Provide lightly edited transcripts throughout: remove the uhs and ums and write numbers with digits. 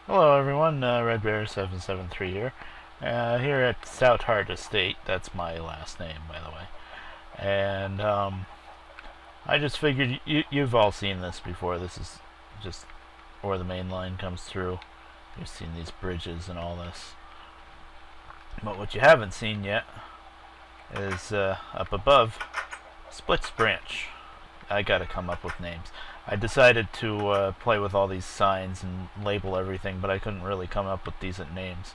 Hello everyone, Red Bear 773 here. Here at Stoutheart Estate, that's my last name by the way. And I just figured you've all seen this before. This is just where the main line comes through. You've seen these bridges and all this. But what you haven't seen yet is up above, Splits Branch. I gotta come up with names. I decided to play with all these signs and label everything, but I couldn't really come up with decent names.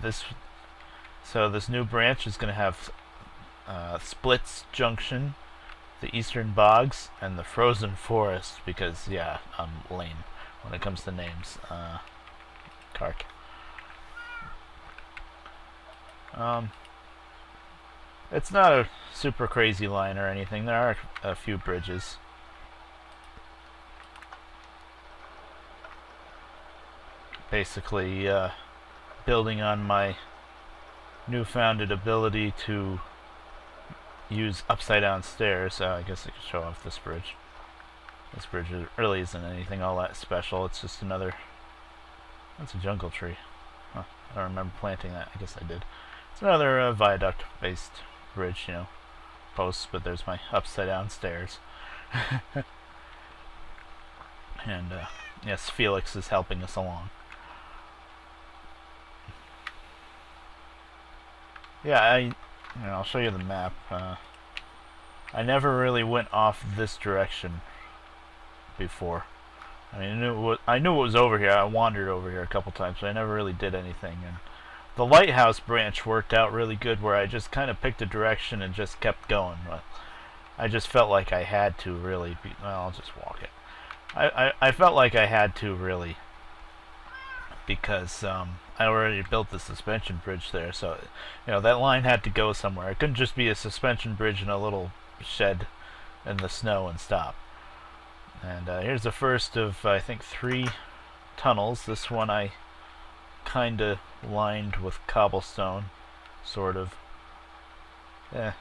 This new branch is going to have Splits Junction, the Eastern Bogs, and the Frozen Forest, because, yeah, I'm lame when it comes to names. Kark. It's not a super crazy line or anything. There are a few bridges. Basically building on my newfounded ability to use upside down stairs. I guess I could show off this bridge. This bridge really isn't anything all that special. It's just another... That's a jungle tree. Huh, I don't remember planting that. I guess I did. It's another viaduct based bridge, you know, posts, but there's my upside down stairs. And yes, Felix is helping us along. Yeah, I'll show you the map. I never really went off this direction before. I mean, I knew it was over here. I wandered over here a couple times, but I never really did anything. And the lighthouse branch worked out really good, where I just kind of picked a direction and just kept going. But I just felt like I had to really be... Well, I'll just walk it. I felt like I had to really, because I already built the suspension bridge there, so you know that line had to go somewhere. It couldn't just be a suspension bridge in a little shed in the snow and stop. And here's the first of, I think, 3 tunnels. This one I kinda lined with cobblestone, sort of. I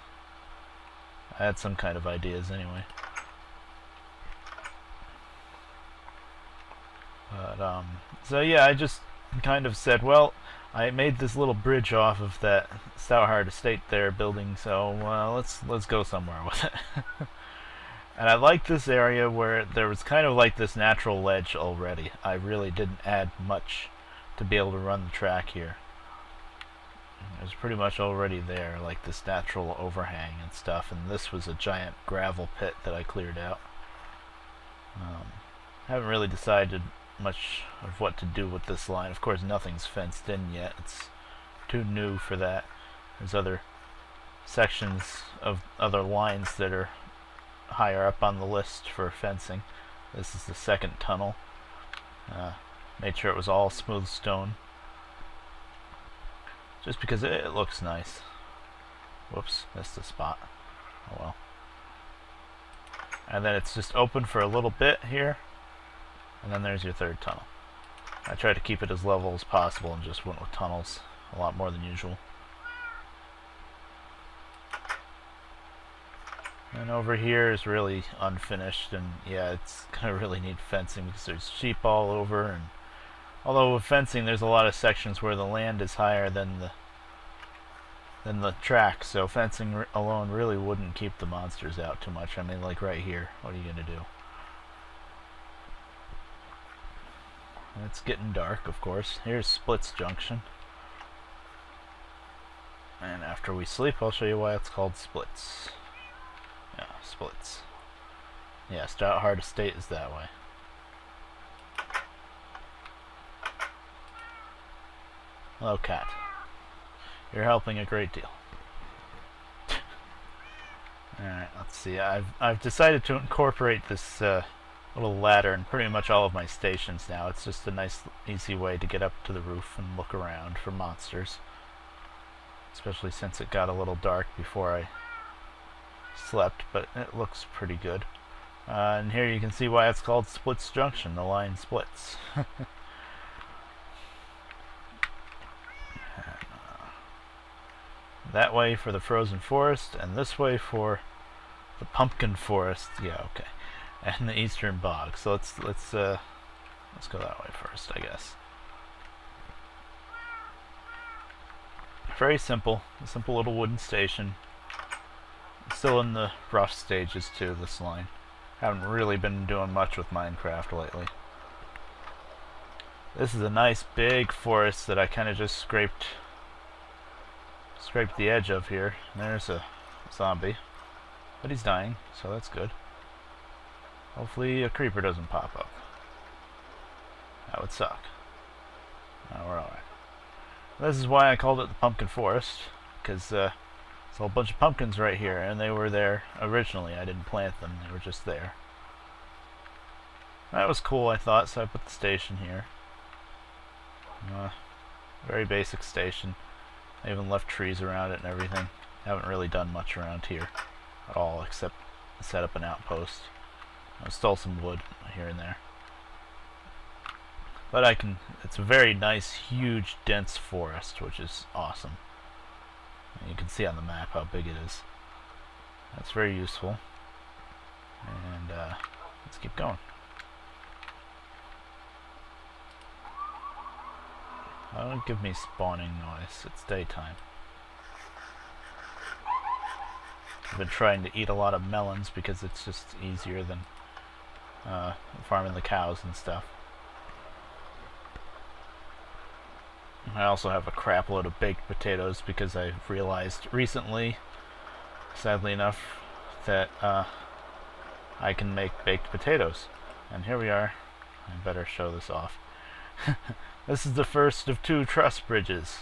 had some kind of ideas anyway. But so yeah, I just kind of said, well, I made this little bridge off of that Stoutheart Estate there building, so let's go somewhere with it. And I like this area where there was kind of like this natural ledge already. I really didn't add much to be able to run the track here. It was pretty much already there, like this natural overhang and stuff, and this was a giant gravel pit that I cleared out. Haven't really decided much of what to do with this line. Of course, nothing's fenced in yet. It's too new for that. There's other sections of other lines that are higher up on the list for fencing. This is the second tunnel. Made sure it was all smooth stone, just because it looks nice. Whoops, missed the spot. Oh well. And then it's just open for a little bit here. And then there's your third tunnel. I tried to keep it as level as possible and just went with tunnels a lot more than usual. And over here is really unfinished, and yeah, it's gonna really need fencing because there's sheep all over, and although with fencing there's a lot of sections where the land is higher than the track, so fencing alone really wouldn't keep the monsters out too much. I mean, like right here, what are you gonna do? It's getting dark, of course. Here's Splits Junction. And after we sleep, I'll show you why it's called Splits. Yeah, Splits. Yeah, Stoutheart Estate is that way. Hello, cat. You're helping a great deal. Alright, let's see. I've decided to incorporate this little ladder in pretty much all of my stations now. It's just a nice, easy way to get up to the roof and look around for monsters. Especially since it got a little dark before I slept, but it looks pretty good. And here you can see why it's called Splits Junction. The line splits. That way for the Frozen Forest, and this way for the Pumpkin Forest. Yeah, okay. And the Eastern Bog. So let's Let's go that way first, I guess. Very simple. A simple little wooden station. Still in the rough stages too, this line. Haven't really been doing much with Minecraft lately. This is a nice big forest that I kind of just scraped the edge of here. And there's a zombie. But he's dying, so that's good. Hopefully a creeper doesn't pop up. That would suck. No, we're alright. This is why I called it the Pumpkin Forest, because there's a whole bunch of pumpkins right here, and they were there originally. I didn't plant them, they were just there. That was cool, I thought, so I put the station here. Very basic station. I even left trees around it and everything. Haven't really done much around here at all, except set up an outpost. I stole some wood here and there. But it's a very nice, huge, dense forest, which is awesome. And you can see on the map how big it is. That's very useful. And let's keep going. Don't give me spawning noise, it's daytime. I've been trying to eat a lot of melons because it's just easier than farming the cows and stuff. I also have a crap load of baked potatoes because I realized recently, sadly enough, that I can make baked potatoes. And here we are. I better show this off. This is the first of 2 truss bridges.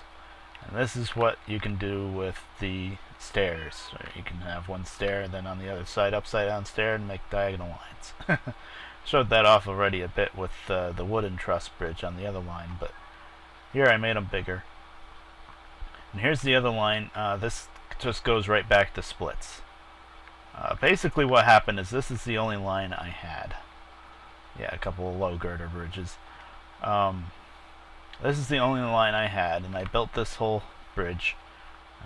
And this is what you can do with the stairs. You can have one stair and then on the other side upside down stair and make diagonal lines. Showed that off already a bit with the wooden truss bridge on the other line, but here I made them bigger. And here's the other line. This just goes right back to splits. Basically what happened is this is the only line I had. Yeah, a couple of low girder bridges. This is the only line I had, and I built this whole bridge.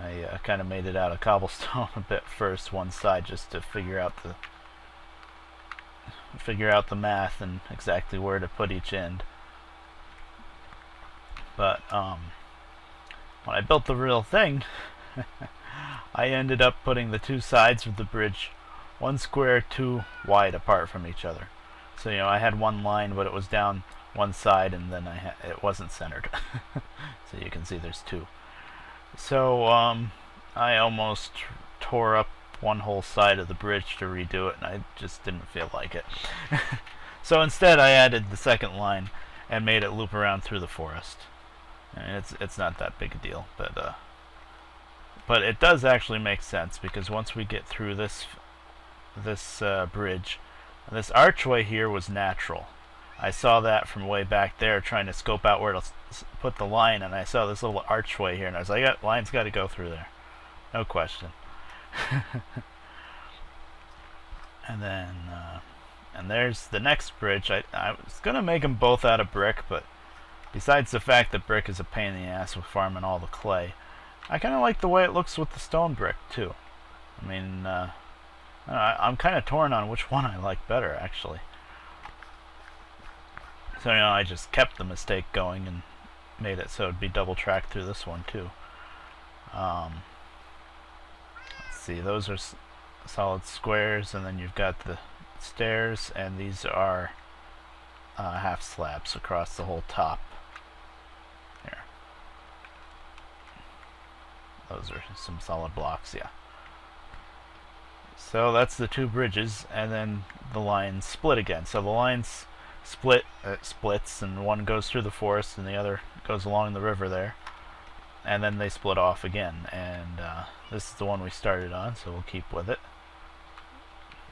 I kind of made it out of cobblestone a bit first, one side, just to figure out the math and exactly where to put each end. But when I built the real thing, I ended up putting the 2 sides of the bridge 1 square 2 wide apart from each other. So I had one line, but it was down one side, and then it wasn't centered. So you can see there's 2. So I almost tore up one whole side of the bridge to redo it, and I just didn't feel like it. So instead I added the second line and made it loop around through the forest. And it's not that big a deal, but it does actually make sense, because once we get through this bridge, this archway here was natural. I saw that from way back there, trying to scope out where to put the line, and I saw this little archway here, and I was like, yeah, line's got to go through there, no question. And then and there's the next bridge. I was gonna make them both out of brick, but besides the fact that brick is a pain in the ass with farming all the clay, I kind of like the way it looks with the stone brick too. I mean, I'm kind of torn on which one I like better, actually. So I just kept the mistake going and made it so it'd be double tracked through this one too. Let's see, those are solid squares, and then you've got the stairs, and these are half slabs across the whole top. Here. Those are some solid blocks, yeah. So that's the 2 bridges, and then the lines split again. So the lines splits, and one goes through the forest and the other goes along the river there, and then they split off again. And this is the one we started on, so we'll keep with it,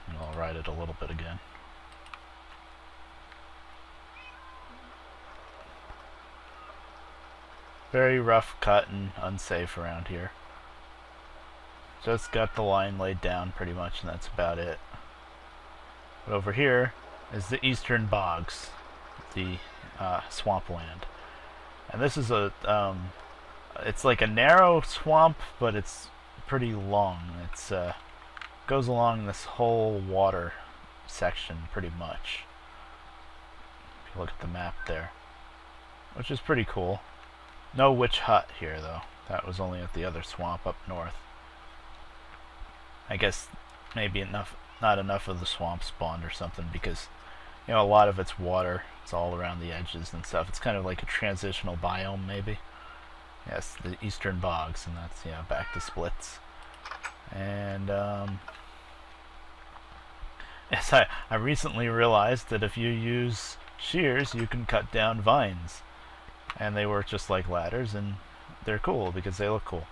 and I'll ride it a little bit again. Very rough cut and unsafe around here. Just got the line laid down pretty much, and that's about it. But over here is the Eastern Bogs, the swampland. And this is it's like a narrow swamp, but it's pretty long. It's goes along this whole water section pretty much. If Look at the map there, which is pretty cool. No witch hut here though. That was only at the other swamp up north. I guess maybe not enough of the swamp spawned or something, because you know a lot of it's water. It's all around the edges and stuff. It's kind of like a transitional biome maybe. Yes, the eastern bogs, and that's back to splits. And yes, I recently realized that if you use shears, you can cut down vines, and they work just like ladders, and they're cool because they look cool.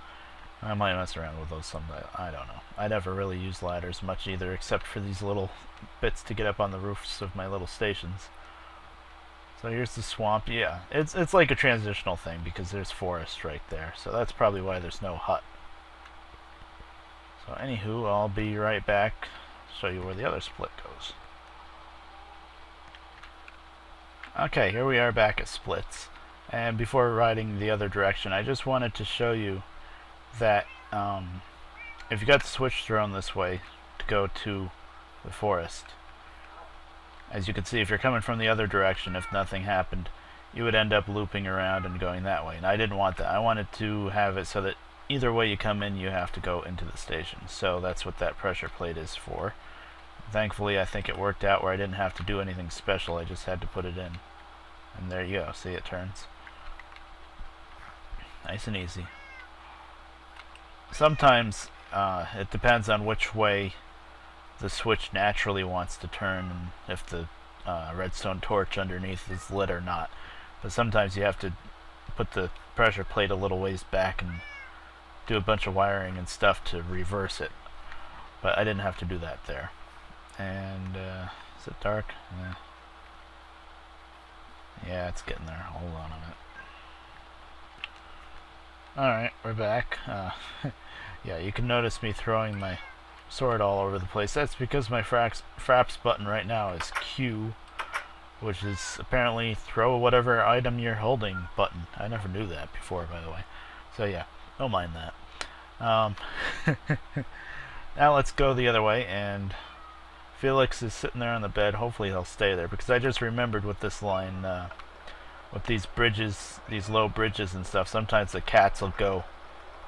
I might mess around with those someday. I don't know. I never really use ladders much either, except for these little bits to get up on the roofs of my little stations. So here's the swamp. Yeah, it's like a transitional thing because there's forest right there. So that's probably why there's no hut. So anywho, I'll be right back. Show you where the other split goes. Okay, here we are back at splits. And before riding the other direction, I just wanted to show you that if you got the switch thrown this way to go to the forest, as you can see, if you're coming from the other direction, if nothing happened, you would end up looping around and going that way. And I didn't want that. I wanted to have it so that either way you come in, you have to go into the station. So that's what that pressure plate is for. Thankfully, I think it worked out where I didn't have to do anything special. I just had to put it in. And there you go. See, it turns. Nice and easy. Sometimes it depends on which way the switch naturally wants to turn, and if the redstone torch underneath is lit or not. But sometimes you have to put the pressure plate a little ways back and do a bunch of wiring and stuff to reverse it. But I didn't have to do that there. And is it dark? Yeah, it's getting there. Hold on a minute. Alright, we're back. Yeah, you can notice me throwing my sword all over the place. That's because my fraps button right now is Q, which is apparently throw whatever item you're holding button. I never knew that before, by the way. So yeah, don't mind that. Now let's go the other way, and Felix is sitting there on the bed. Hopefully he'll stay there, because I just remembered with this line, with these bridges, these low bridges and stuff, sometimes the cats will go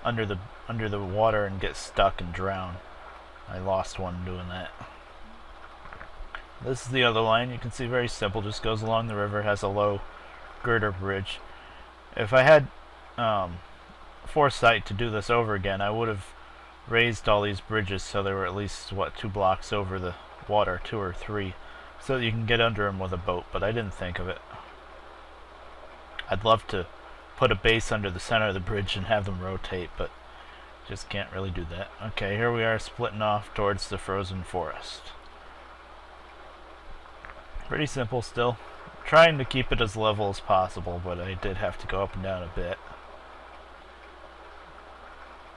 under the water and get stuck and drown. I lost one doing that. This is the other line. You can see, very simple, just goes along the river, has a low girder bridge. If I had foresight to do this over again, I would have raised all these bridges so they were at least, what, 2 blocks over the water, 2 or 3, so that you can get under them with a boat, but I didn't think of it. I'd love to put a base under the center of the bridge and have them rotate, but just can't really do that. Okay, here we are splitting off towards the frozen forest. Pretty simple still. Trying to keep it as level as possible, but I did have to go up and down a bit.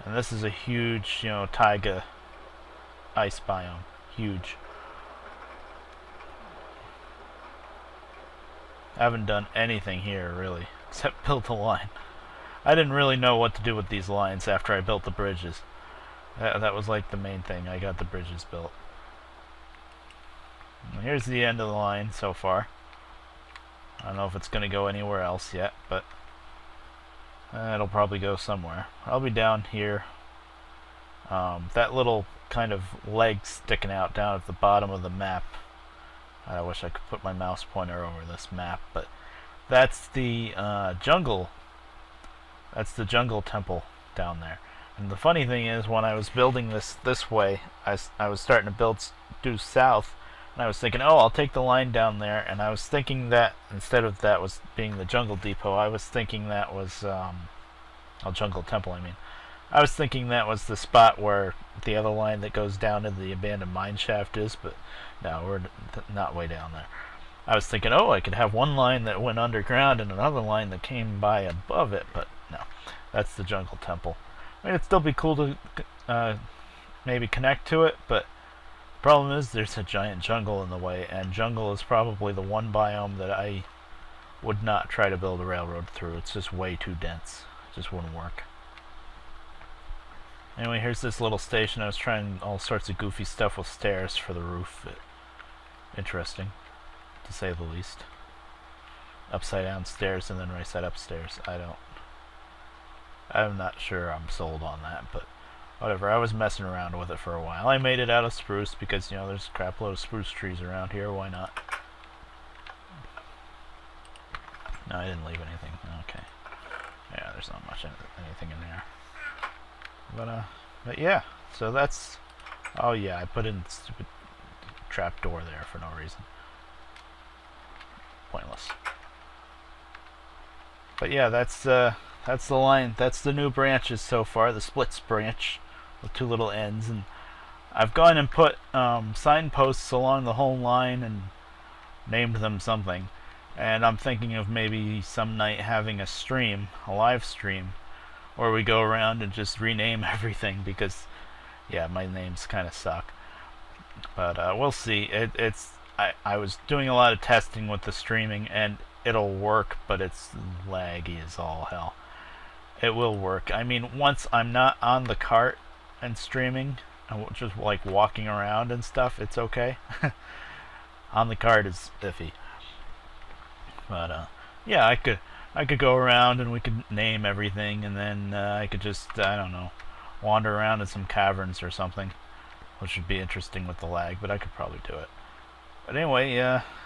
And this is a huge, taiga ice biome. Huge. I haven't done anything here, really, except build a line. I didn't really know what to do with these lines after I built the bridges. That was like the main thing. I got the bridges built. And here's the end of the line so far. I don't know if it's going to go anywhere else yet, but it'll probably go somewhere. I'll be down here. That little kind of leg sticking out down at the bottom of the map. I wish I could put my mouse pointer over this map, but that's the jungle. That's the jungle temple down there. And the funny thing is, when I was building this way, I was starting to build due south, and I was thinking, oh, I'll take the line down there, and I was thinking that instead of that was being the jungle depot, I was thinking that was jungle temple, I mean. I was thinking that was the spot where the other line that goes down to the abandoned mine shaft is, but no, we're not way down there. I was thinking, oh, I could have one line that went underground and another line that came by above it, but no, that's the jungle temple. I mean, it'd still be cool to maybe connect to it, but the problem is there's a giant jungle in the way, and jungle is probably the one biome that I would not try to build a railroad through. It's just way too dense. It just wouldn't work. Anyway, here's this little station. I was trying all sorts of goofy stuff with stairs for the roof. Interesting, to say the least. upside down stairs and then reset upstairs. I'm not sure I'm sold on that, but whatever. I was messing around with it for a while. I made it out of spruce because, you know, there's a crap load of spruce trees around here. Why not? No, I didn't leave anything. Okay. Yeah, there's not much anything in there. But yeah. So that's. Oh yeah, I put in stupid trapdoor there for no reason. Pointless. But yeah, that's the line. That's the new branches so far. The splits branch with two little ends, and I've gone and put signposts along the whole line and named them something. And I'm thinking of maybe some night having a stream, a live stream, where we go around and just rename everything because, yeah, my names kind of suck. But we'll see. I was doing a lot of testing with the streaming, and it'll work, but it's laggy as all hell. It will work. I mean, once I'm not on the cart and streaming, and just like walking around and stuff, it's okay. On the cart is iffy. But yeah, I could go around and we could name everything, and then I could just, I don't know, wander around in some caverns or something, which would be interesting with the lag, but I could probably do it. But anyway,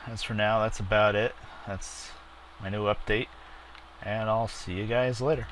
as for now, that's about it. That's my new update, and I'll see you guys later.